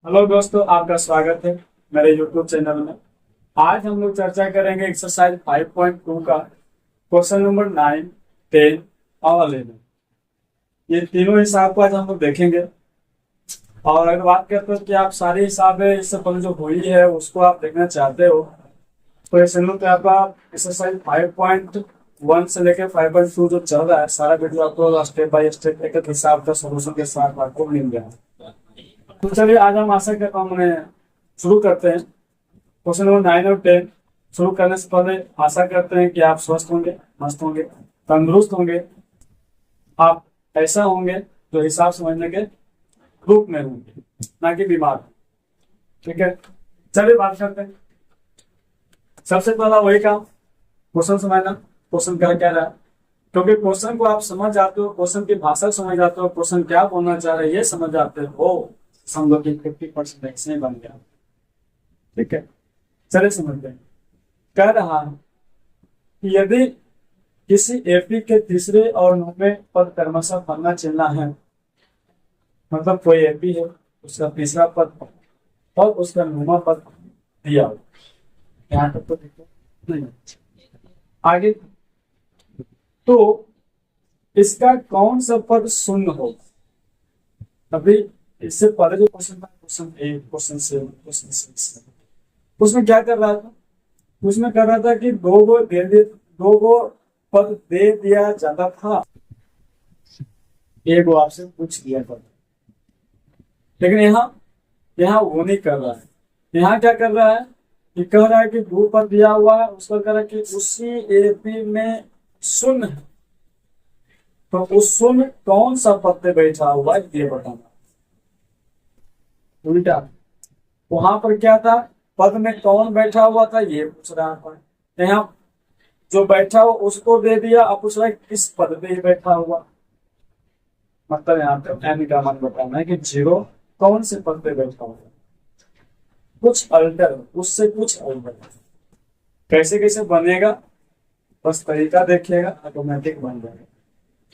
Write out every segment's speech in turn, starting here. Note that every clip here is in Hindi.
हेलो दोस्तों, आपका स्वागत है मेरे YouTube चैनल में। आज हम लोग चर्चा करेंगे एक्सरसाइज 5.2 का क्वेश्चन नंबर 9, 10 और 11। ये तीनों हिसाब को आज हम लोग देखेंगे। और अगर बात करते हैं कि आप सारे हिसाब है इससे पहले जो हुई है उसको आप देखना चाहते हो तो इस चैनल पे आपका एक्सरसाइज 5.1 से लेकर 5.2 जो चल रहा है सारा वीडियो आपको स्टेप बाय स्टेप एक एक हिसाब का सोल्यूशन के साथ आपको मिल जाएगा। तो चलिए आज हम आशा करता हूँ मैंने शुरू करते हैं क्वेश्चन नंबर 9 और 10। शुरू करने से पहले आशा करते हैं कि आप स्वस्थ होंगे, मस्त होंगे, तंदुरुस्त होंगे। आप ऐसा होंगे जो हिसाब समझने के रूप में होंगे, ना कि बीमार। ठीक है, चलिए बात करते हैं। सबसे पहला वही काम, क्वेश्चन समझना। क्वेश्चन क्या रहा है, क्योंकि क्वेश्चन को आप समझ जाते हो, क्वेश्चन की भाषा समझ जाते हो, क्वेश्चन क्या बोलना चाह रहे हैं ये समझ जाते हो, समझो कि 50% ऐसे ही बन गया। ठीक है, चलिए समझते हैं। कह रहा है कि यदि किसी एपी के तीसरे और 9वें पद क्रमशः बनना चलना है, मतलब कोई एपी है, उसका तीसरा पद और उसका 9वां पद दिया हो। यहाँ तक तो देखो नहीं, आगे तो इसका कौन सा पद शून्य होगा। अभी इससे पहले जो क्वेश्चन था, क्वेश्चन 8, क्वेश्चन 7, क्वेश्चन 6, उसमें क्या कर रहा था, उसमें कर रहा था कि दो गो पद दे दिया जाता था, एक वो आपसे पूछ दिया पद। लेकिन यहाँ यहाँ वो नहीं कर रहा है। यहाँ क्या कर रहा है कि कह रहा है कि दो पद दिया हुआ है, उसका कह रहा है कि उसी एपी में शून्य है, तो उस शून्य कौन सा पद पे बैठा हुआ है ये बताना। उल्टा वहां पर क्या था, पद में कौन बैठा हुआ था ये पूछ रहा था। यहाँ जो बैठा हो उसको दे दिया, अब पूछ रहा है किस पद पे बैठा हुआ। मतलब यहाँ पे एन का मान बताना है कि 0 कौन से पद पे बैठा हुआ, कुछ अल्टर, उससे कुछ अल्टर। कैसे कैसे बनेगा, बस तरीका देखिएगा, ऑटोमेटिक बन जाएगा।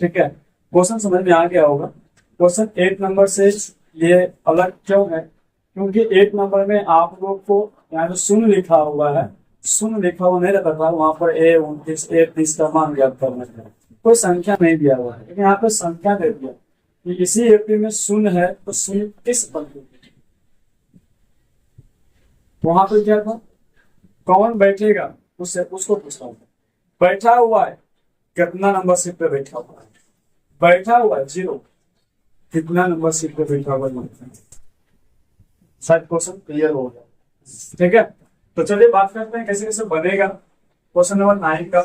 ठीक है, क्वेश्चन समझ में आ गया होगा। क्वेश्चन 8 नंबर से ये अलग क्यों है, क्योंकि 8 नंबर में आप लोग को यहाँ पे शून्य लिखा हुआ है, शून्य लिखा हुआ नहीं रहता था, वहां पर A29, A30 का मान ज्ञात करना है, कोई संख्या नहीं दिया हुआ है, लेकिन यहाँ पे संख्या दे दिया कि इसी एपी में शून्य है, तो शून्य किस पद पे। वहां पर क्या था, कौन बैठेगा उससे उसको पूछा था। बैठा हुआ है, कितना नंबर सीट पे बैठा हुआ है, बैठा हुआ है 0, कितना नंबर सीट पे बैठा हुआ है। शायद क्वेश्चन क्लियर हो गया। ठीक है, तो चलिए बात करते हैं कैसे कैसे बनेगा क्वेश्चन नंबर 9 का।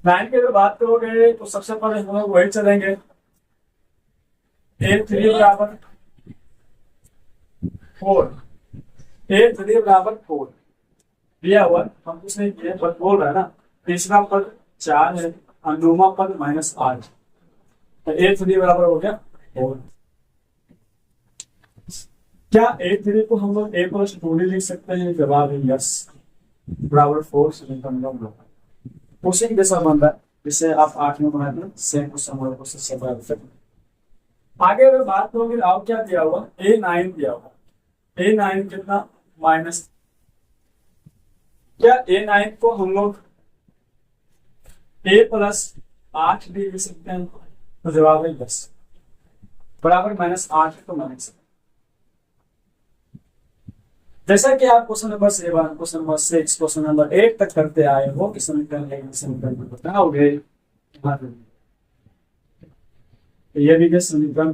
9 की अगर बात करोगे तो सबसे पहले हम लोग वही चलेंगे, A3 बराबर 4, A3 बराबर 4 दिया हुआ, हम कुछ नहीं किए, पद बोल रहा है ना। तीसरा पद 4 है और 9वां पद -8, तो A3 बराबर हो गया 4। क्या A3 को हम लोग A+2D लिख सकते हैं, जवाब है यस, बराबर 4 समीकरण होगा। उसी जैसा बन रहा है जिसे आप 8 में बनाते हैं, सेम क्वेश्चन से बराबर सकते। आगे अगर बात करोगे आप क्या दिया हुआ, A9 दिया हुआ, A9 कितना माइनस। क्या A9 को हम लोग A+8 भी लिख सकते हैं, तो जवाब है यस, बराबर -8 तो माइनस। जैसा कि आप question number 7, question number 6, question number 8 तक करते आए हो कि समीकरण बताओगे, तो ये भी समीकरण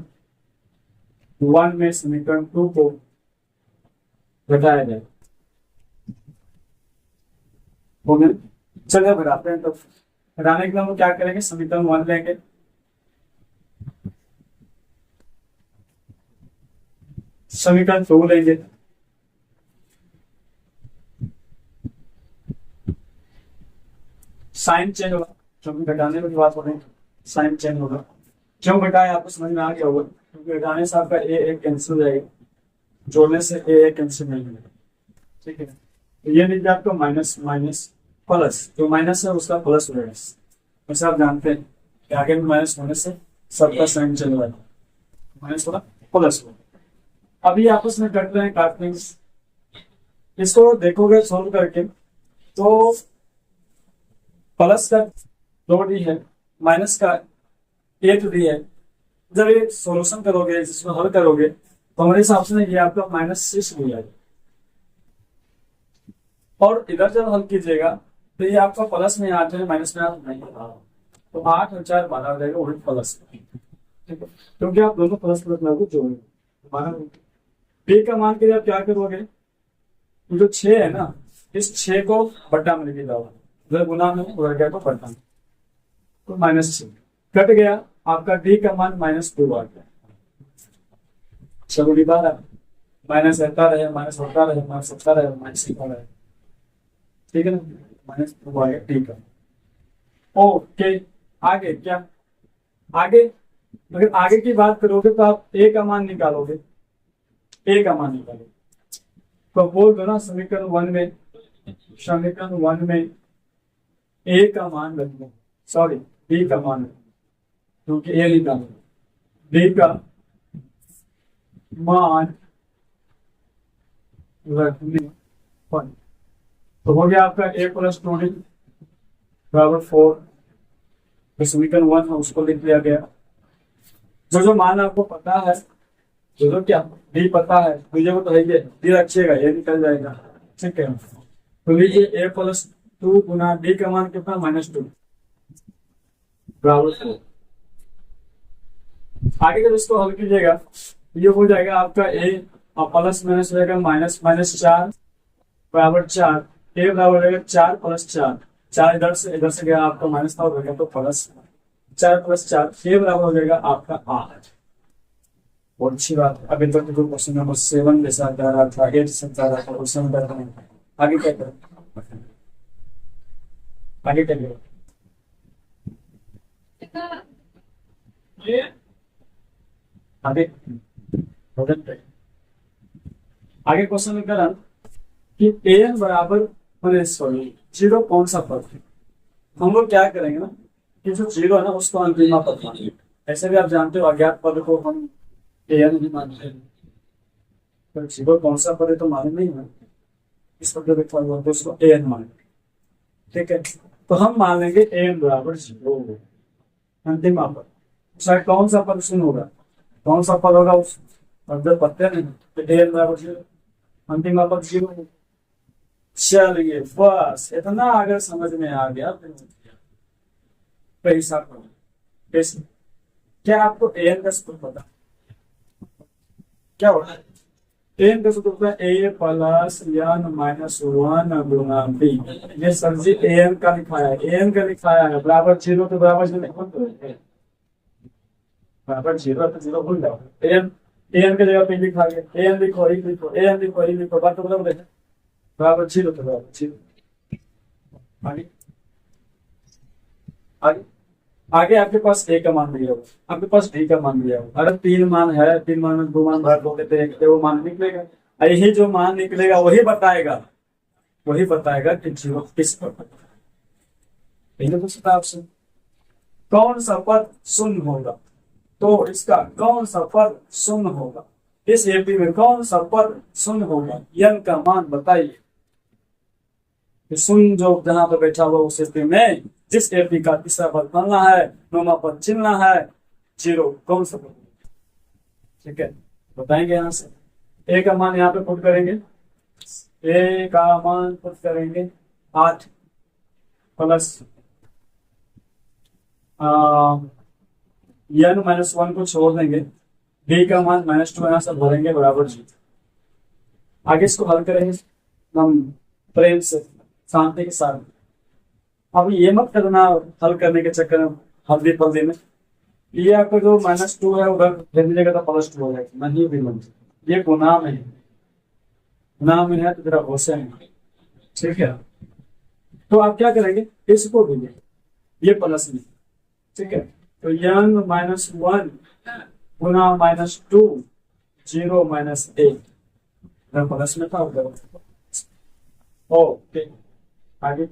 1 में समीकरण 2 को घटाया जाए। चलिए घटाते हैं, तो घटाने के लिए हम क्या करेंगे, समीकरण 1 लेंगे, समीकरण 2 लेंगे, साइन चेंज होगा, क्योंकि घटाने की बात हो रही है, साइन चेंज होगा। क्यों घटाए आपको समझ में आ गया होगा, क्योंकि घटाने से आपका ए कैंसिल हो जाएगा, जोड़ने से ए कैंसिल नहीं होगा। ठीक है, तो ये नहीं आपको माइनस माइनस प्लस, जो माइनस है उसका प्लस हो जाएगा। वैसे आप जानते हैं कि आगे में माइनस होने से सबका साइन चेंज होगा, माइनस होगा प्लस 1। अभी आपस में कट रहे हैं, काटते हैं। इसको देखोगे सोल्व करके तो प्लस का 2d है, माइनस का 8d है। जब ये सॉल्यूशन करोगे, जिसमें हल करोगे, तो हमारे हिसाब से ये आपका -6 दिया है। और इधर जब हल कीजिएगा तो ये आपका प्लस में 8 है, माइनस में 8 नहीं है, तो 8 और 4 12 हो जाएगा, वही प्लस। ठीक है, क्योंकि आप दोनों प्लस प्लस लागू जोड़ेंगे। पी का मान के लिए आप क्या करोगे, जो 6 है ना, इस 6 को बट्टा में लेके जाओ, उधर गुना में, उधर क्या को बट्टा में, तो -6 कट गया। आपका डी का मान -2 आ गया। चलो दिखा रहा, माइनस रहता रहे, माइनस होता रहे, माइनस होता रहे, माइनस होता रहे। ठीक है ना, -2 आ गया डी का। ओके, आगे क्या, आगे अगर आगे की बात करोगे तो आप ए का मान निकालोगे। ए का मान निकालोगे तो बोल दो ना, समीकरण 1 में, समीकरण 1 में ए का मान रख लो, सॉरी बी का मान, क्योंकि ए निकालो, बी का मान रखने पर, तो हो गया आपका a + 2d बराबर 4। तो समीकरण 1 है उसको लिख लिया गया। जो मान आपको पता है, जो क्या डी पता है, मुझे वो तो है, डी रखिएगा, ये निकल जाएगा। ठीक है, तो लीजिए a + 2 गुना डी का मान कितना, -2 बराबर 4। आगे जब इसको हल कीजिएगा ये हो जाएगा आपका a और प्लस माइनस हो जाएगा -4 बराबर 4। a बराबर रहेगा 4 + 4, 4 इधर से गया, आपका माइनस था, हो गया तो प्लस 4 + 4, a बराबर हो जाएगा आपका 8। बहुत अच्छी बात है। अभी तक तो क्वेश्चन नंबर 7 जैसा जा रहा था, 8 जैसा जा रहा था, क्वेश्चन नंबर आगे क्या करें, आगे क्या करें, आगे आगे क्वेश्चन में करा कि an बराबर, सॉरी 0 कौन सा पद है। हम लोग क्या करेंगे ना कि जो 0 है ना उसको अंतिम पद मानेंगे। ऐसे भी आप जानते हो अज्ञात पद को हम an नहीं मानते हैं, तो 0 कौन सा पद है तो माने नहीं है, इस पद को लिखा हुआ तो उसको an मानेंगे। ठीक है, तो हम मान लेंगे an बराबर 0 अंतिम पद। चाहे कौन सा पद शून्य होगा, कौन सा पद होगा उस जब पत्ते नहीं, तो an बराबर 0 अंतिम पद 0। चलिए बस इतना अगर समझ में आ गया तो हिसाब करो कैसे। क्या आपको an का सूत्र पता, क्या होता है an का सूत्र होता है a + n - 1 गुना b। ये सर जी an का लिखाया है, an का लिखाया है, बराबर 0 तो बराबर 0 बराबर 0 तो 0 भूल जाओ। an की जगह पे लिखा गया, an लिखो, e लिखो, an लिखो, e लिखो, बात तो बराबर है, बराबर 0 तो बराबर 0। आगे आगे आगे आपके पास a का मान दिया होगा, आपके पास d का मान दिया होगा। अगर 3 मान है, 3 मान में 2 मान भर दोगे तो वो मान निकलेगा। यही जो मान निकलेगा वही बताएगा कि 0 किस पर पूछता आपसे कौन सा पद शून्य होगा, तो इसका कौन सा पद शून्य होगा, इस एपी में कौन सा पद शून्य होगा, n का मान बताइए। शून्य जो जहां पर बैठा हुआ उस एपी में जिस एपी का तीसरा पद बनना है, नौवां पद चिन्हना है, 0 कौन सा पद। ठीक है, बताएंगे यहां से। ए का मान यहाँ पे पुट करेंगे, ए का मान पुट करेंगे 8 प्लस n -1 को छोड़ देंगे, b का मान -2 यहाँ से भरेंगे बराबर 0। आगे इसको हल करेंगे हम प्रेम से, शांति के साथ। अब ये मत करना हल करने के चक्कर में हल्दी फल्दी में, ये आपका जो -2 है उधर दे दीजिएगा तो +2 हो जाएगा, नहीं भी मन, ये गुनाह में है, गुनाह में है तो जरा होशे में। ठीक है, तो आप क्या करेंगे, इसको भी ये प्लस में। ठीक है, तो n -1 गुना -2 0 -1 प्लस में था उधर। ओके, आगे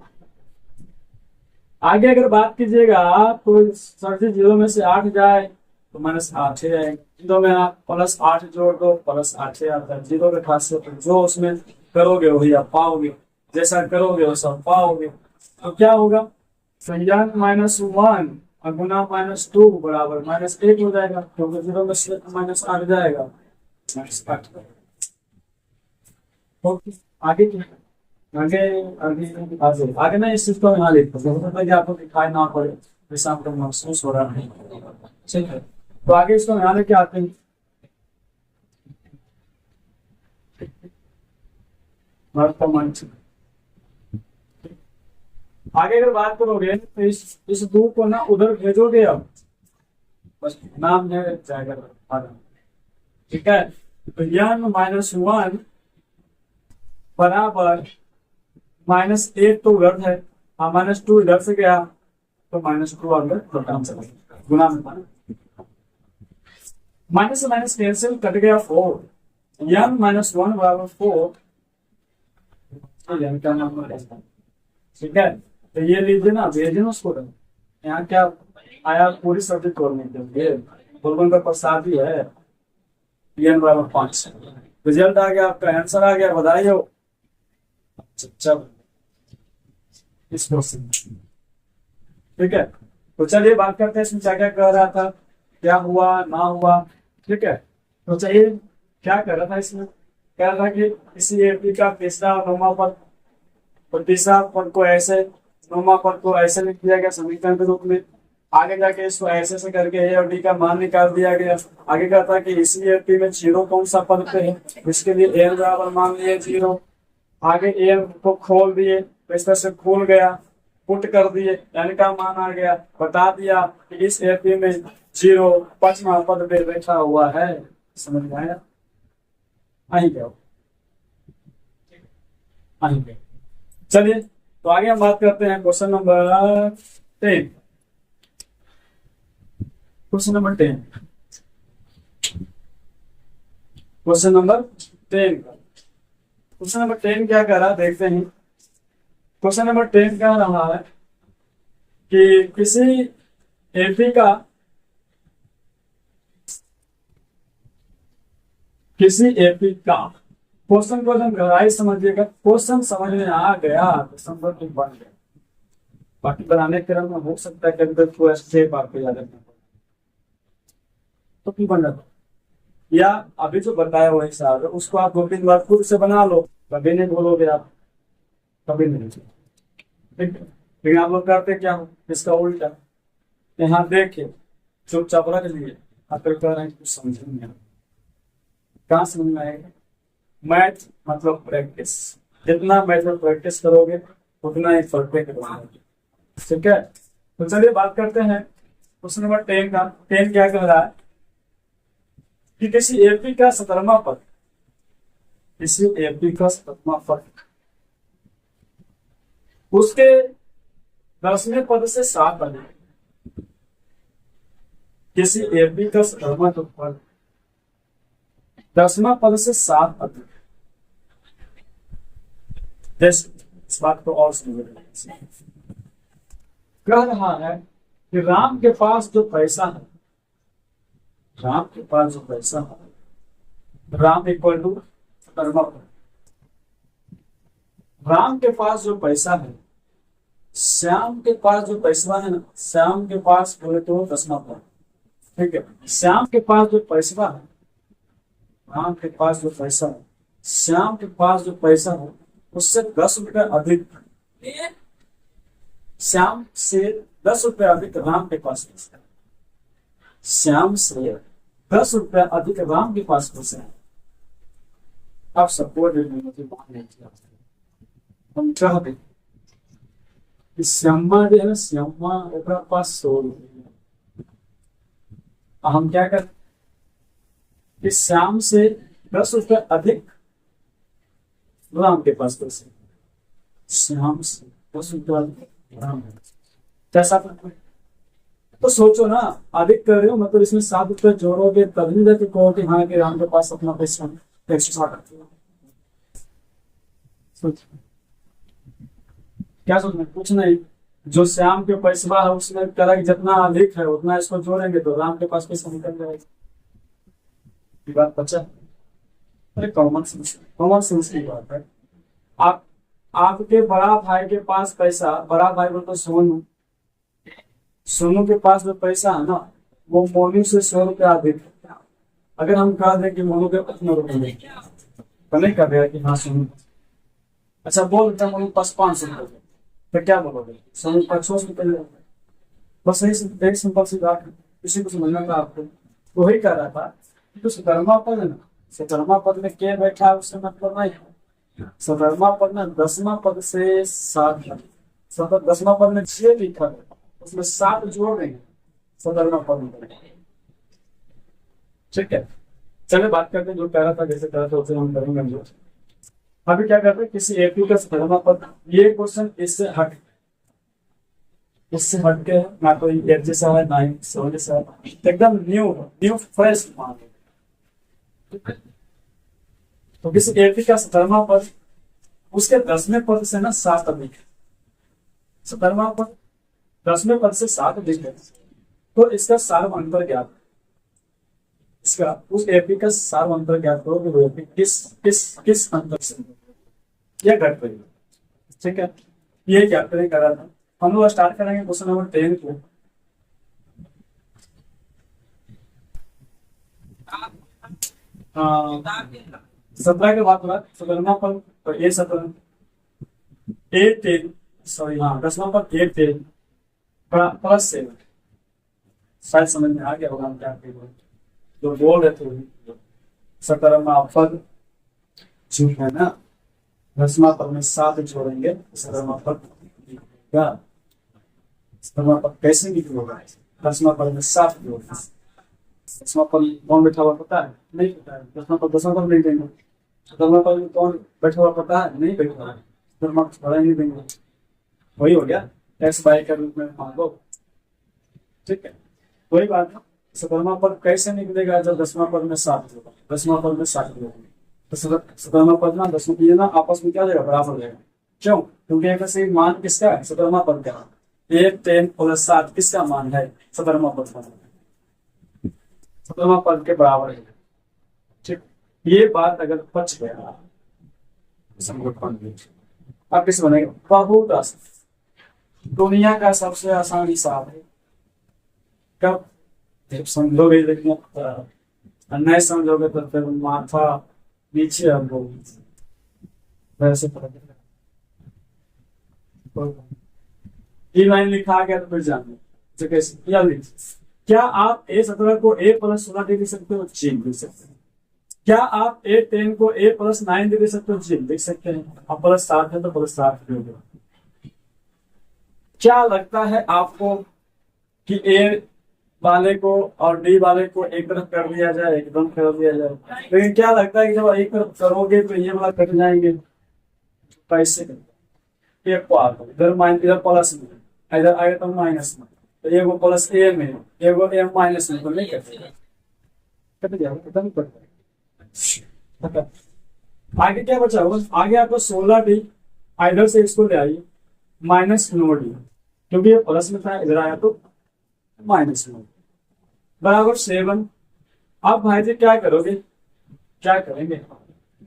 आगे अगर बात कीजिएगा तो सर जी 0 में से 8 जाए तो -8 ही आएगा। जीरो में आप +8 जोड़ दो, +8 ही आता है। जीरो की खासियत है, जो उसमें करोगे वही आप पाओगे, जैसा करोगे वैसा पाओगे। तो क्या होगा, तो n -1 और गुना -2 बराबर -1 हो जाएगा, क्योंकि जीरो में से -8 जाएगा, -8। ओके, आगे क्या, आगे आगे आगे आगे ना इस चीज को यहाँ लिखो, जरूरत है कि आपको दिखाई ना पड़े, जैसा आपको महसूस हो रहा है। ठीक है, तो आगे इसको यहाँ लेके आते हैं। आगे अगर बात करोगे तो इस दो को ना उधर भेजोगे, अब बस नाम है जाएगा। ठीक है, तो n -1 बराबर -1 तो उधर है, -2 इधर से गया, तो -2 अंदर प्रोग्राम से गुना में था, माइनस से माइनस कैंसिल, कट गया 4, n -1 बराबर 4, n का नंबर है। ठीक है, तो ये लीजिए ना, भेजिए ना उसको। यहाँ क्या आया, पूरी सब्जेक्ट तोड़ने के लिए बुलबुल का प्रसाद ही है। n बराबर 5, रिजल्ट आ गया, आपका आंसर आ गया, बधाई हो। अच्छा, इस क्वेश्चन, ठीक है, तो चलिए बात करते हैं इसमें क्या क्या कह रहा था, क्या हुआ ना हुआ। ठीक है, तो चलिए क्या कर रहा था इसमें, कह रहा था कि किसी एपी का तीसरा और नौवां पद, और तीसरा पद को ऐसे, नौवां पद को ऐसे लिख दिया गया समीकरण के रूप में। आगे जाके इसको ऐसे से करके ए और डी का मान निकाल दिया गया। आगे कहता है कि इसी एपी में 0 कौन सा पद पे है, इसके लिए एन बराबर मान लिए 0। आगे एन को खोल दिए, तो इस तरह से खुल गया, पुट कर दिए, एन का मान आ गया, बता दिया कि इस एपी में 0 5वां पद पे बैठा हुआ है। समझ में आया? आई क्या, आई क्या। चलिए, तो आगे हम बात करते हैं question number 10। Question number 10, question number 10 का क्वेश्चन नंबर 10 क्या कह रहा, देखते हैं। क्वेश्चन नंबर 10 कह रहा है कि किसी एपी का, किसी एपी का, क्वेश्चन को जब गहराई समझिएगा, क्वेश्चन समझ में आ गया तो संबंध बन गया। बाकी बनाने के क्रम में हो सकता है कभी कोई स्टेप आपको याद रखना पड़े, तो क्यों बन जाता, या अभी जो बताया वही हिसाब है, उसको आप 2-3 बार खुद से बना लो, कभी नहीं भूलोगे आप, कभी नहीं। ठीक है, लेकिन आप लोग करते क्या हो, इसका उल्टा, यहाँ देखिए चुपचाप रख लिए, आप कह रहे हैं कुछ समझ नहीं आया। कहाँ समझ में आएगा, मैथ मतलब प्रैक्टिस, जितना मैथ में प्रैक्टिस करोगे उतना ही परफेक्ट बनोगे। ठीक है, तो चलिए बात करते हैं क्वेश्चन नंबर 10 का। 10 क्या कह रहा है कि किसी एपी का 17वां पद, किसी एपी का 17वां पद उसके 10वें पद से 7 अधिक, किसी एपी का 17वां पद 10वां पद से 7 अधिक। इस बात को और समझ, कह रहा है कि राम के पास जो पैसा है, राम के पास जो पैसा है, राम इक्वल टू 17वां पद, राम के पास जो पैसा है, श्याम के पास जो पैसा है ना, श्याम के पास बोले तो 10वां पद। ठीक है, श्याम के पास जो पैसा है, राम के पास जो पैसा है, श्याम के पास जो पैसा है उससे 10 रुपए अधिक, श्याम से 10 रुपए अधिक राम के पास पैसा है, श्याम से 10 रुपए अधिक राम के पास पैसा है। अब सपोर्ट हम चाहते कि श्यामा जो है ना, श्यामा ओकरा पास 100 रुपये, हम क्या करते कि श्याम से 10 रुपए अधिक राम के पास पैसे, श्याम से 10 रुपए अधिक राम है, कैसा करते, तो सोचो ना, अधिक कर रहे हो मतलब इसमें 7 रुपए जोड़ोगे तभी जाके कहो कि हाँ कि राम के पास अपना पैसा एक्स्ट्रा करते हो। सोच क्या सोचना, कुछ नहीं, जो श्याम के पैसा है उसमें कलर जितना अधिक है उतना इसको जोड़ेंगे तो राम के पास पैसा निकल जाएगा। ये बात बचा। अरे कॉमन सेंस की बात है। आप आपके बड़ा भाई के पास पैसा, बड़ा भाई बोल तो सोनू, सोनू के पास जो पैसा है ना वो मोनू से 100 रुपया अधिक है। अगर हम कह दें कि मोनू के पास 100 रुपये तो नहीं कर रहे कि हाँ सोनू, अच्छा बोल देता मोनू के पास 500 रुपये, तो क्या बोलोगे? सोनू के पास 600 रुपये। बस यही एक सिंपल सी बात है, इसी को समझना था आपको। वही कह रहा था तो सतर्मा पद है ना, सतर्मा पद में क्या बैठा है उससे मतलब नहीं है। सतर्मा पद में 10वां पद से 7 है, 10वां पद में 6 लिखा है, उसमें 7 जोड़ देंगे सतर्मा पद में। ठीक है, चलिए बात करते हैं जो कह रहा था, जैसे कह रहा था उसे हम करेंगे जो। अभी क्या करते हैं, किसी एक का सतर्मा पद, ये क्वेश्चन इससे हट के है, ना कोई एक जैसा है ना ही 100 जैसा है, एकदम न्यू फ्रेश मान। तो किसी एक का सतर्मा पद उसके 10वें पद से ना 7 अधिक है, सतर्मा पद 10वें पद से 7 अधिक है, तो इसका सार्व अंतर ज्ञात, इसका उस एपी का सार्व अंतर ज्ञात करो कि वो एपी किस अंतर से यह घट रही है। ठीक है, ये क्या करें कर रहा था। हम लोग स्टार्ट करेंगे क्वेश्चन नंबर 10 को। हाँ, 17 के बाद 17वां पद, तो ये 17 8 सॉरी हाँ 10वां पद 8 प्लस 7, शायद समझ में आ गया होगा हम क्या जो बोल रहे थे। 17वां पद जो है ना 10वां पद में 7 जोड़ेंगे, 17वां पद क्या 17वां पद कैसे निकलेगा? 10वां पद में 7 जोड़ेंगे। 10वां पद कौन बैठा हुआ पता है? नहीं पता है। 10वां पद 10वां पद नहीं देंगे। 17वां पद में कौन बैठा हुआ पता है? नहीं बैठा है, 17वां पद बढ़ा नहीं देंगे। वही हो गया एक्स वाई के रूप में मान लो। ठीक है, वही बात है। 17वां पद कैसे निकलेगा? जब 10वां पद में 7 होगा, 10वां पद में 7 होगा तो 17वां पद ना 10वां ये ना आपस में क्या जाएगा? बराबर हो जाएगा। क्यों? क्योंकि एक से मान किसका है? 17वां पद का। 1 10 प्लस 7 किसका मान है? 17वां पद का, 17वां पद के बराबर है। ठीक, ये बात अगर बच गया अब किस बनेगा? बहुत आसान, दुनिया का सबसे आसान हिसाब है। कब? जब समझोगे, लेकिन नहीं समझोगे तो फिर माथा नीचे हम लोग वैसे लाइन लिखा गया तो फिर जान लो कैसे। या क्या आप A17 को A प्लस 16 लिख सकते हो? जी लिख सकते हैं। क्या आप A10 को A प्लस 9 लिख सकते हो? जी लिख सकते हैं। अब प्लस 7 है तो प्लस 7 होगा। क्या लगता है आपको कि A वाले को और डी वाले को एक तरफ कर दिया जाए, एकदम कर दिया जाए, लेकिन क्या लगता है कि जब एक तरफ करोगे तो ये वाला कट जाएंगे? कैसे करेंगे? एक को आगे इधर प्लस में, इधर आएगा तो माइनस में, तो एगो प्लस ए में एगो ए माइनस में, तो नहीं कटेगा, कट जाएगा, खत्म कर देगा। आगे क्या बचा होगा? आगे आपको 16D इधर से इसको ले आइए -9D, क्योंकि ये प्लस में था, इधर आया तो माइनस में बराबर 7। अब भाई जी क्या करोगे? क्या करेंगे?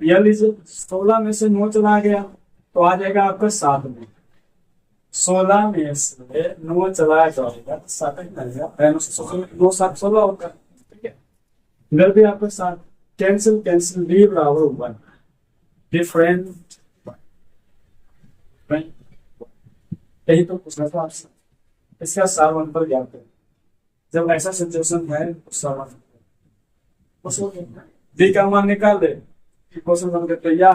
यह लीजिए 16 में से 9 चला गया तो आ जाएगा आपका 7 में। 16 में से 9 चला जाएगा तो 7 मिलेगा, 9 7 16 होगा। ठीक है, इधर भी आपका 7 कैंसिल डी बराबर 1 डिफरेंट। यही तो पूछना था आपसे, इसका सार अंतर ज्ञात करें। जब ऐसा सिचुएशन है डी का मान निकाल दे, क्वेश्चन बन के तैयार।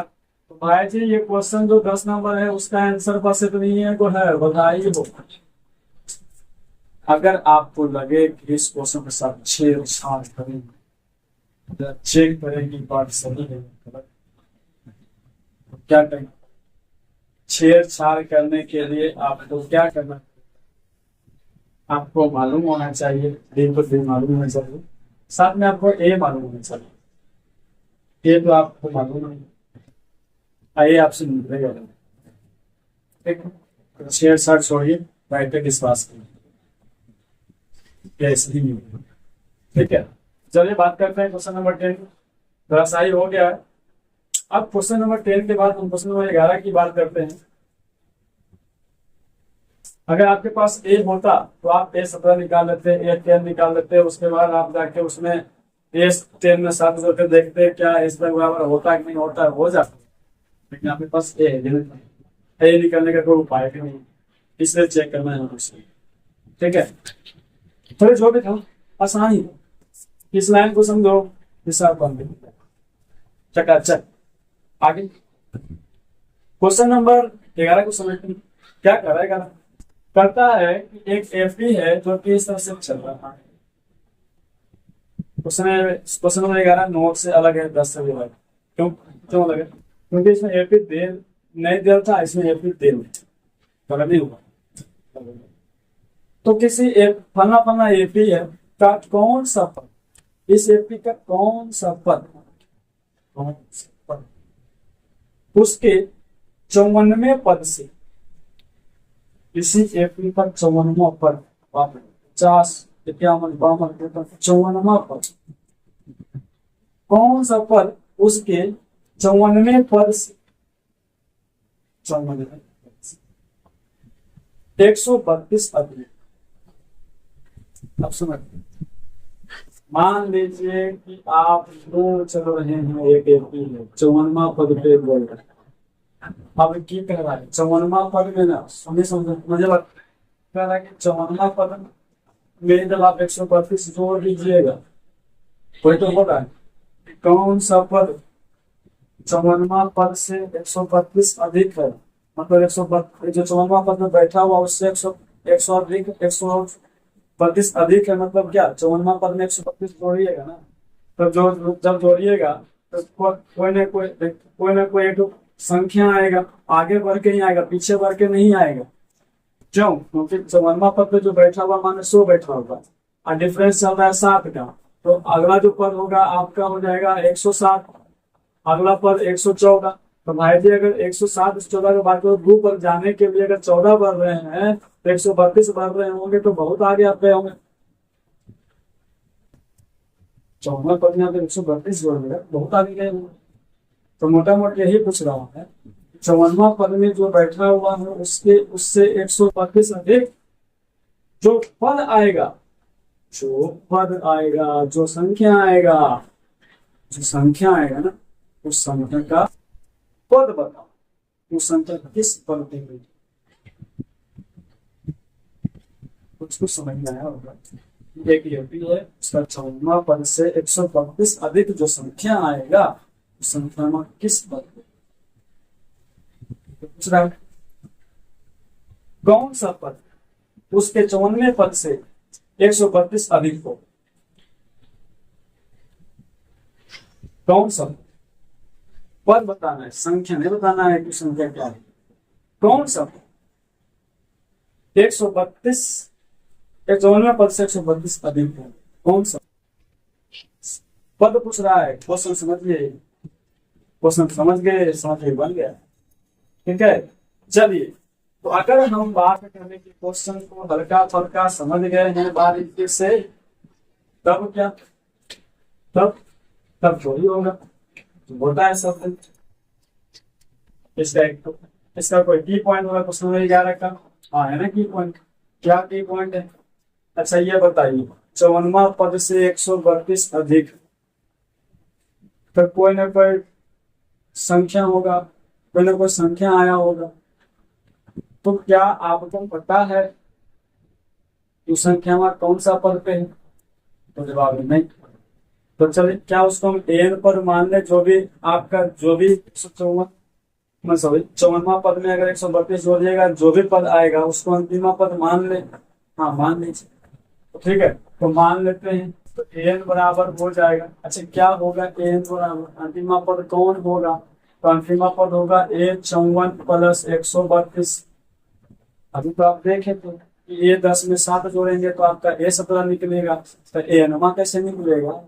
तो भाई जी ये क्वेश्चन जो 10 नंबर है उसका आंसर बस इतनी है को है, बधाई हो। अगर आपको लगे कि इस क्वेश्चन के साथ छेड़छाड़ करेंगे, चेक करेंगे बात सही है गलत, तो क्या करें? छेड़छाड़ करने के लिए आपको क्या करना? आपको मालूम होना चाहिए, डी को डी मालूम होना चाहिए, साथ में आपको ए मालूम होना चाहिए। ए तो आपको मालूम नहीं, ए आपसे मिलेगा। ठीक है, छेड़छाड़ छोड़िए, राइट किस पास ऐसे ही नहीं होगा। ठीक है, चलिए बात करते हैं क्वेश्चन नंबर 10। थोड़ा सा ही हो गया है। अब क्वेश्चन नंबर 10 के बाद हम क्वेश्चन नंबर 11 की बात करते हैं। अगर आपके पास ए होता तो आप A17 निकाल लेते, A10 निकाल लेते, उसके बाद आप जाके उसमें A10 में 7 जोड़ के देखते क्या इसमें बराबर होता है कि नहीं होता है, हो जाता। लेकिन आपके पास ए है, ए निकालने का कोई उपाय भी नहीं, इसलिए चेक करना है मुझे। ठीक है, थोड़े जो भी था आसानी, इस लाइन को समझो, हिसाब बन चकाचक। आगे क्वेश्चन नंबर 11 को समझते हैं। क्या करेगा, करता है कि एक एफडी है जो कि इस तरह से चल रहा है। क्वेश्चन नंबर 11 नोट से अलग है, 10 से भी अलग। क्यों अलग है? क्योंकि इसमें एफडी दे नहीं दिया था, इसमें एफडी दे गलत नहीं हुआ। तो किसी फला एफडी है का कौन सा पद, इस एफडी का कौन सा पद उसके 54वें पद से, इसी एफडी का 54वां पद, 50 51 52 54वां पद, कौन सा पद उसके 54वें पद से 132 अधिक। अब सुनो, मान लीजिए कि आप दो चल रहे हैं, एक एफडी है 54वां पद पे बोल रहे हैं। अब की कह रहा है 54वां पद में ना, समझे मुझे कह रहा है कि 54वां पद में जब आप 132 जोड़ दीजिएगा कोई तो होगा, कौन सा पद 54वां पद से 132 अधिक है, मतलब 132 जो 54वां पद में बैठा हुआ उससे 132 अधिक है। मतलब क्या, 54वां पद में 132 जोड़िएगा ना, तो जब जोड़िएगा तो कोई ना कोई एक संख्या आएगा, आगे बढ़ के नहीं आएगा, पीछे बढ़ के नहीं आएगा। क्यों? क्योंकि 54वां पद पे जो बैठा हुआ माने 100 बैठा होगा और डिफरेंस चल रहा है 7 का, तो अगला जो पद होगा आपका हो जाएगा 107, अगला पद 114। तो भाई जी अगर 107 से 14 के बाद दो पर जाने के लिए अगर 14 बढ़ रहे हैं तो 132 बढ़ रहे होंगे, तो बहुत आगे आप गए होंगे। 14 पद में अगर 132 जोड़ देगा बहुत आगे गए होंगे। तो मोटा मोटा यही पूछ रहा हूँ, 54वां पद में जो बैठा हुआ है उससे 132 अधिक जो पद आएगा, जो संख्या आएगा ना, उस संख्या का पद बताओ, उस संख्या किस पद पे हुई, कुछ समझ में आया होगा। एक ये भी है, उसका 54वां पद से 132 अधिक जो संख्या आएगा उस संख्या में किस पद पे पूछ रहा है। कौन सा पद उसके 54वें पद से 132 अधिक हो, कौन सा पद बताना है, संख्या नहीं बताना है कि संख्या क्या है। कौन सा 132 54वें पद से 132 अधिक है, कौन सा पद पूछ रहा है। क्वेश्चन समझिए, क्वेश्चन समझ गए बन गया। ठीक है, चलिए तो अगर हम बात करने की क्वेश्चन को हल्का फुल्का समझ गए हैं बारीकी से, तब क्या, तब थोड़ी होगा, होता है सब। इसका कोई की पॉइंट होगा क्वेश्चन नंबर 11 का? हाँ है ना की पॉइंट। क्या की पॉइंट है? अच्छा ये बताइए, 54वां पद से 132 अधिक, तो कोई ना कोई संख्या होगा, कोई ना कोई संख्या आया होगा। तो क्या आपको पता है उस संख्या में कौन सा पद पे है? तो जवाब नहीं। तो चलिए क्या उसको हम एन पर मान ले, जो भी आपका जो भी 54वां पद में अगर 132 जोड़िएगा जो भी पद आएगा उसको अंतिमा पद मान ले। हाँ मान लीजिए, तो ठीक है, तो मान लेते हैं। तो एन बराबर हो जाएगा, अच्छा क्या होगा, एन बराबर अंतिमा पद कौन होगा, तो अंतिमा पद होगा A54 प्लस 132। अभी तो आप देखें तो ये 10 में 7 जोड़ेंगे तो आपका A17 निकलेगा, तो एनमा कैसे निकलेगा,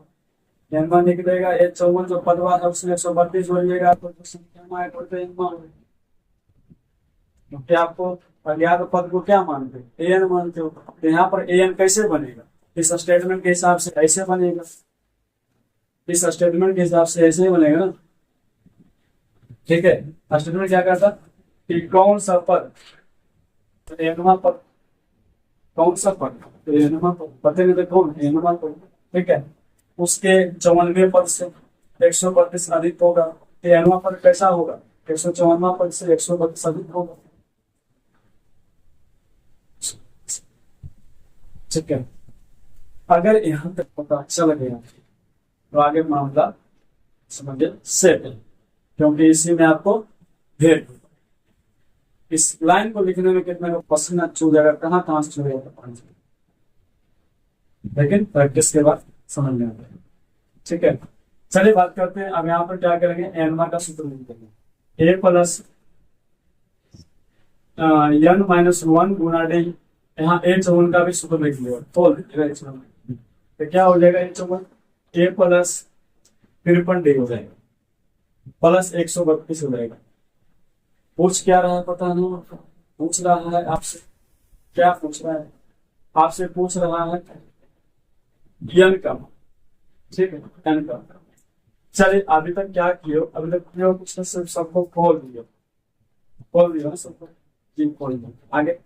एनमा निकलेगा A54 जो पदवा है उसमें 132 जोड़िएगा तो जो संख्या में आएगा तो एनमा। क्योंकि आपको अज्ञात पद को क्या मानते हो, ए एन मानते हो। तो यहाँ पर ए एन कैसे बनेगा, इस स्टेटमेंट के हिसाब से ऐसे बनेगा, इस स्टेटमेंट के हिसाब से ऐसे ही बनेगा ना। ठीक है, स्टेटमेंट क्या कहता कि कौन सा पद, तो एनवा पद, कौन सा पद, तो एनवा पद, पते नहीं तो कौन, एनवा पद। ठीक है, उसके 54वें पद से 132 अधिक होगा, तो एनवा पद कैसा होगा, 154वां पद से 132 अधिक होगा। ठीक है, अगर यहां तक पता चल गया तो आगे मामला समझिए सेट है, क्योंकि इसी में आपको भेद, इस लाइन को लिखने में कितना को पसीना चूह जाएगा, कहाँ से चूहेगा, लेकिन प्रैक्टिस के बाद समझ में आता है। ठीक है, चलिए बात करते हैं। अब यहाँ पर क्या करेंगे, एनवा का सूत्र लिख देंगे, ए प्लस एन माइनस वन गुना डी। यहाँ ए चौवन का भी सूत्र लिख लिया, तो क्या हो जाएगा, ए चौवन ए प्लस 53 डी हो जाएगा प्लस 132 हो जाएगा। पूछ क्या रहा है पता नहीं, पूछ रहा है आपसे, क्या पूछ रहा है, आपसे पूछ रहा है एन का, ठीक है, एन का। चलिए अभी तक क्या किया, अभी तक किया कुछ सिर्फ सबको खोल दिया ना सबको, जी खोल दिया। आगे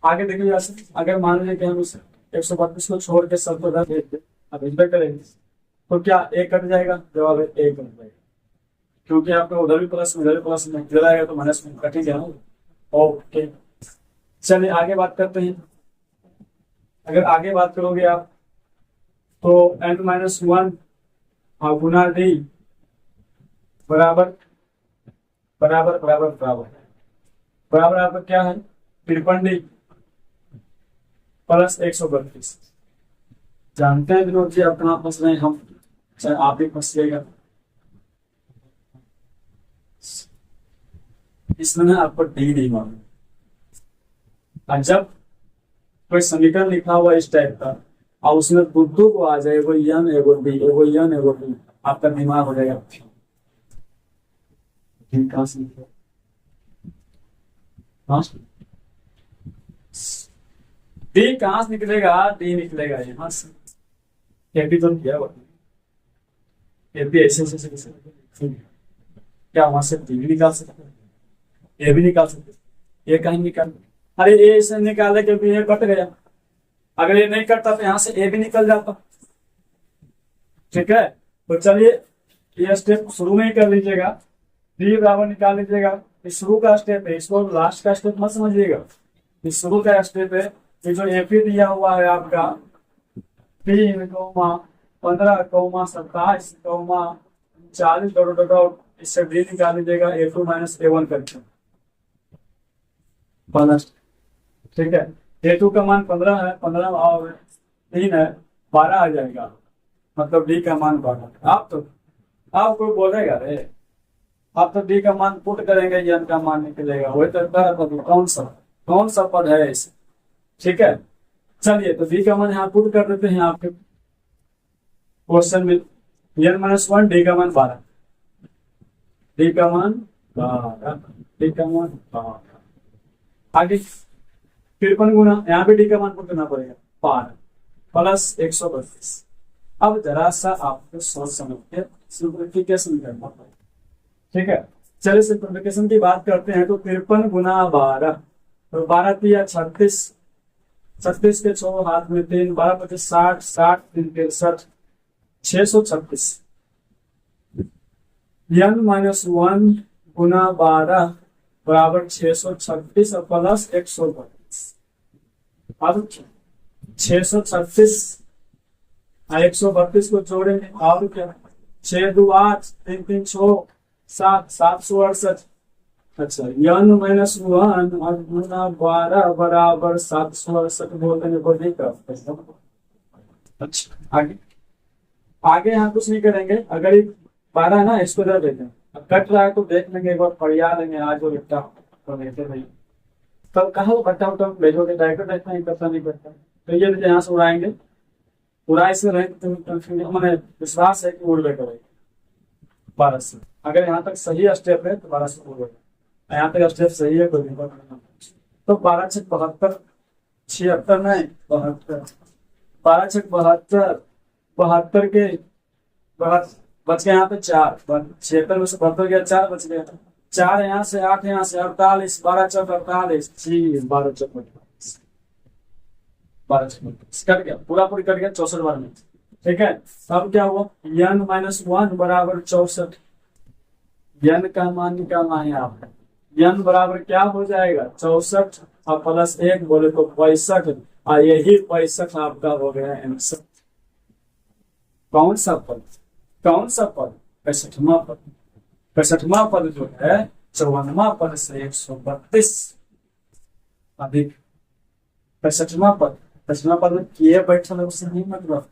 आगे देखिए, अगर मान लीजिए कि हम उस 132 को छोड़ के सबको रख देते, अब इसमें करेंगे तो क्या एक कट जाएगा, जवाब है एक कट जाएगा, क्योंकि आपको उधर भी प्लस इधर भी प्लस इधर आएगा तो माइनस में कट ही गया ना। ओके, चलिए आगे बात करते हैं। अगर आगे बात करोगे आप तो एन माइनस वन गुना डी बराबर बराबर बराबर बराबर बराबर आपका क्या है, 53 डी प्लस 132। जानते हैं विनोद जी आप कहाँ फंस रहे हैं, हम चाहे आप ही फंसिएगा। इसमें ना आपको डी नहीं मालूम, और जब कोई समीकरण लिखा हुआ इस टाइप का और उसमें बुद्धू को आ जाए, एगो यन एगो डी, एगो यन एगो डी, आपका दिमाग हो जाएगा कहाँ से निकलेगा, डी कहाँ से निकलेगा, डी निकलेगा यहाँ से। एपी तो किया हुआ, एपी ऐसे क्या वहां से डी भी निकाल सकते हैं, ए भी निकाल सकते, ये कहीं निकाल, अरे ए से निकाले क्योंकि ये कट गया, अगर ये नहीं कटता तो यहां से ए भी निकल जाता। ठीक है, तो चलिए ये स्टेप शुरू में ही कर लीजिएगा, डी बराबर निकाल लीजिएगा। इस शुरू का स्टेप है, इसको लास्ट का स्टेप मत समझिएगा, इस शुरू का स्टेप है। ये जो ए पी दिया हुआ है आपका 3,15,27,40 इससे डी निकाल लीजिएगा, A2 माइनस A1 करके। ठीक है, A2 का मान 15 है, 15 और 3 है, 12 आ जाएगा, मतलब डी का मान 12। आप कोई बोलेगा रे, आप तो डी का मान पुट करेंगे, एन का मान निकलेगा, वही तो कौन सा पद है इसे। ठीक है, चलिए तो डी का मान यहाँ पुट कर देते हैं आपके क्वेश्चन में, एन माइनस वन, डी का मान 12, डी का मान 12। आगे 53 गुना, यहाँ पे डी का मान पुट करना पड़ेगा 12 प्लस 132। अब जरा सा आपको सोच समझ के सिंप्लीफिकेशन करना पड़ेगा। ठीक है, चलिए सिंप्लीफिकेशन की बात करते हैं। तो 53 गुना 12, तो 12 तिया 36, 36 के 6 हाथ में 3, 12 25 60, 60 3 63, 636। एन माइनस वन गुना 12 बराबर 636 और प्लस 132। अब 636 और 132 को जोड़ेंगे, और क्या, 6 2 8, 3 3 6 7, 768। अच्छा, एन माइनस वन गुना 12 बराबर 768 बोलते हैं, नहीं कर। अच्छा आगे यहाँ कुछ नहीं करेंगे। अगर ये 12 है ना, इसको दे देते हैं, अब कट रहा है तो देख लेंगे, एक बार पढ़िया लेंगे आज वो लिखता तो लेते नहीं, तब कहा वो बट्टा उट्टा भेजोगे, डायरेक्ट देखना ही करता नहीं करता। तो ये यहाँ से उड़ाएंगे, उड़ाई से रहेंगे तो मैंने विश्वास है कि उड़ लेकर 12 से। अगर यहाँ तक सही स्टेप है तो 12 से उड़ लेगा। यहाँ तक स्टेप सही है, कोई दिक्कत नहीं। तो 12×6 = 72, 76 नहीं 72, 12×6 = 72, 72 के बच गए यहाँ पे 4, 76 में से 72 गया, 4 बच गया, 4 यहाँ से, 8 यहाँ से, 48, 12×4 = 48, जी 12×4 = 12×4 कट गया, पूरा पूरी कट गया 64 बार में। ठीक है, अब क्या हुआ, n - 1 = 64, n का मान निकालना है आपको। n बराबर क्या हो जाएगा, 64 और +1 बोले तो 65, और यही 65 आपका हो गया आंसर। कौन सा पद, कौन सा पद, 65वां पद। 65वां पद जो है 54वां पद से 132 अधिक। 65वां पद, 65वां पद में किए बैठल है, उससे नहीं मतलब,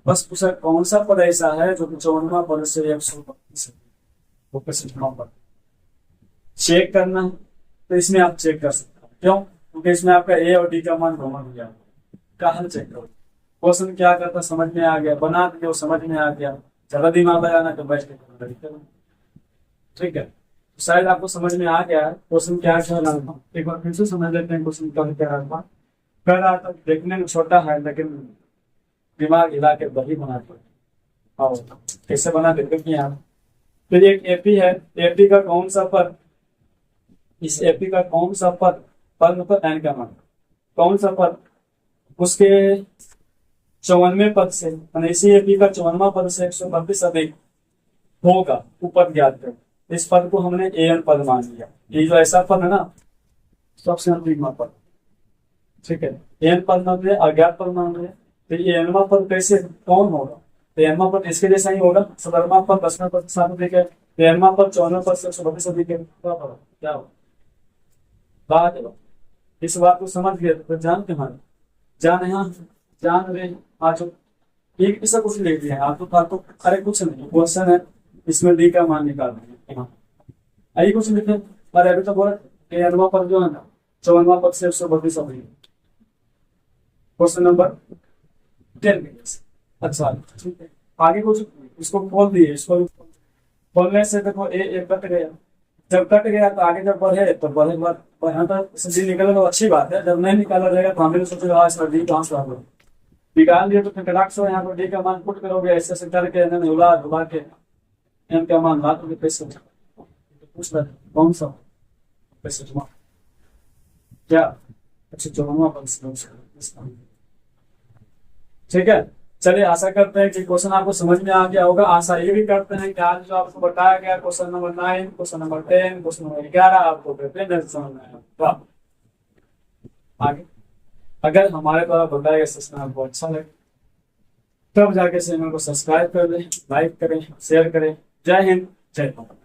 बस पूछा कौन सा पद ऐसा है जो 54वां पद से 132 है, वो 65वां पद। चेक करना है तो इसमें आप चेक कर सकते हैं, क्यों, क्योंकि इसमें आपका ए और डी का मान कॉमन हो गया। कहाँ चेक करो, क्वेश्चन क्या करता समझ में आ गया, बना दिया समझ में आ गया, ज्यादा दिमाग लगाना तो बैठ के। ठीक है, शायद आपको समझ में आ गया है क्वेश्चन क्या कह रहा था। एक बार फिर से समझ लेते हैं क्वेश्चन कह रहा था। देखने में छोटा है लेकिन दिमाग हिला के वही बनाते हैं। और कैसे बना देते हैं यहाँ, तो एक एपी है, एपी का कौन सा पद, इस एपी का कौन सा पद, पद मतलब एन का मान, कौन सा पद उसके 54वें पद से, इसी एपी का 54वां पद से 132 अधिक होगा, ऊपर ज्ञात करें। इस पद को हमने एन पद मान लिया, ये जो ऐसा पद है ना सबसे अंतिम पद। ठीक है, एन पद मान लिया, अज्ञात पद मान लिया, तो ये एनवा पद कैसे कौन होगा, तो एनवा पद इसके जैसा ही होगा, 17वां पद 10वें पद के साथ अधिक है, तो एनवा पद 54वें पद से 132 अधिक है, क्या होगा बात है। इस बात को समझ गए तो जान के मान जान, यहाँ जान रहे आज एक ऐसा कुछ ले दिया है आप तो फालतू, अरे कुछ नहीं, क्वेश्चन है इसमें डी का मान निकाल देंगे। हाँ कुछ लिखे, अरे अभी तो बोला एनवा पद जो है ना 54वां पद से 132 अधिक, क्वेश्चन नंबर 10। अच्छा ठीक है, आगे कुछ इसको खोल दिए, इसको खोलने से देखो ए कट गया, जब कट गया तो आगे जब बढ़े तो बढ़े यहाँ तक डी निकले तो अच्छी बात है, जब नहीं निकाला जाएगा तो हम भी सोचेगा हाँ इसका डी कहाँ से आ गया, निकाल दिया तो फिर कटाक से यहाँ पर डी का मान पुट करोगे, ऐसे ऐसे करके उला उला के एम का मान ला दोगे, कैसे पूछ रहे कौन सा कैसे क्या 154वां पद। ठीक है, चलिए आशा करते हैं कि क्वेश्चन आपको समझ में आ गया होगा। आशा ये भी करते हैं कि आज जो आपको बताया गया question number 9, question number 10, question number 11 आपको नहीं समझ में आया। आगे अगर हमारे द्वारा बताया गया सेशन आपको अच्छा लगे तब जाके चैनल को सब्सक्राइब कर लें, लाइक करें, शेयर करें। जय हिंद, जय भारत।